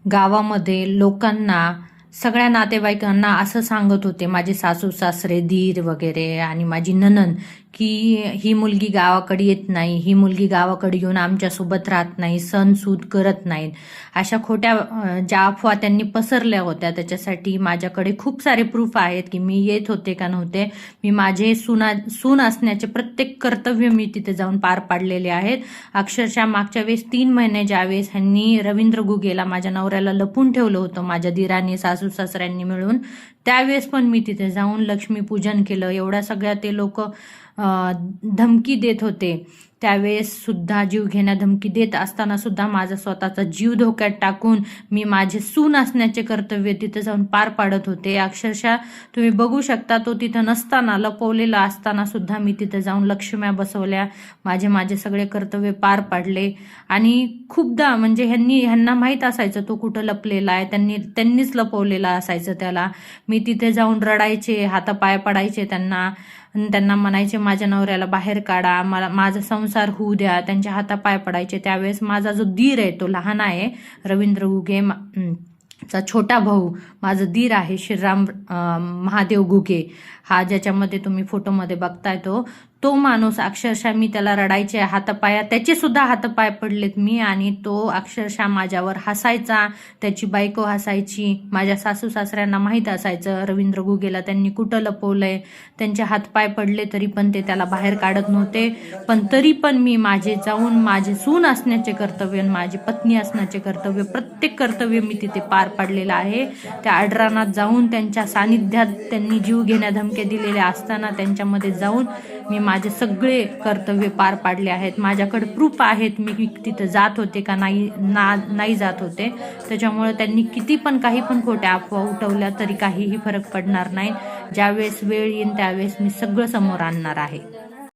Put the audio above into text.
गावामध्ये लोकांना, सगळ्या नातेवाईकांना असं सांगत होते, माझे सासू सासरे, दीर वगैरे आणि माझी नणंद, की ही मुलगी गावाकडे येत नाही, ही मुलगी गावाकडे येऊन आमच्यासोबत राहत नाही, सण सूद करत नाहीत. अशा खोट्या ज्या अफवा त्यांनी पसरल्या होत्या, त्याच्यासाठी माझ्याकडे खूप सारे प्रूफ आहेत की मी येत होते का नव्हते. मी माझे सून असण्याचे प्रत्येक कर्तव्य मी तिथे जाऊन पार पाडलेले आहेत. अक्षरशः मागच्या वेळेस 3 महिने ज्यावेळेस ह्यांनी रवींद्र गुगेला, माझ्या नवऱ्याला, लपून ठेवलं होतं माझ्या दीराने सासू सासऱ्यांनी मिळून, त्यावेळेस पण मी तिथे जाऊन लक्ष्मीपूजन केलं. एवढ्या सगळ्या ते लोक धमकी देत होते. त्यावेळेस सुद्धा जीव घेण्या धमकी देत असताना सुद्धा माझा स्वतःचा जीव धोक्यात टाकून मी माझे सून असण्याचे कर्तव्य तिथे जाऊन पार पाडत होते. अक्षरशः तुम्ही बघू शकता, तो तिथं नसताना, लपवलेला असताना सुद्धा मी तिथे जाऊन लक्ष्म्या बसवल्या, माझे सगळे कर्तव्य पार पाडले. आणि खूपदा म्हणजे ह्यांना माहीत असायचं तो कुठं लपलेला आहे, त्यांनीच लपवलेला असायचं त्याला. मी तिथे जाऊन रडायचे, हातापाय पडायचे त्यांना म्हणायचे माझ्या नवऱ्याला बाहेर काढा, माझा संसार होऊ द्या, त्यांच्या हातापाय पडायचे. त्यावेळेस माझा जो दीर आहे, तो लहान आहे, रवींद्र गुगे चा छोटा भाऊ, माझा दीर आहे श्रीराम महादेव गुगे, हा ज्याच्यामध्ये तुम्ही फोटोमध्ये बघताय तो माणूस, अक्षरशः मी त्याला रडायचे, हातापाया त्याचे सुद्धा हातपाय पडलेत मी. आणि तो अक्षरशः माझ्यावर हसायचा, त्याची बायको हसायची, माझ्या सासू सासऱ्यांना माहीत असायचं रवींद्र गुगेला त्यांनी कुठं लपवलंय, त्यांचे हातपाय पडले तरी पण ते त्याला बाहेर काढत नव्हते. पण तरी पण मी जाऊन माझे सून असण्याचे कर्तव्य, माझी पत्नी असण्याचे कर्तव्य, प्रत्येक कर्तव्य मी तिथे पार पाडलेलं आहे. त्या अडरानात जाऊन त्यांच्या सानिध्यात त्यांनी जीव घेण्या धमक्या दिलेल्या असताना त्यांच्यामध्ये जाऊन मी माझे सगळे कर्तव्य पार पाडले आहेत. माझ्याकडे प्रूफ आहेत, मी तिथे जात होते का नाही जात होते. त्याच्यामुळे त्यांनी किती पण काही पण खोट्या अफवा उठवल्या तरी काहीही फरक पडणार नाही. ज्यावेळेस वेळ येईल त्यावेळेस मी सगळं समोर आणणार आहे.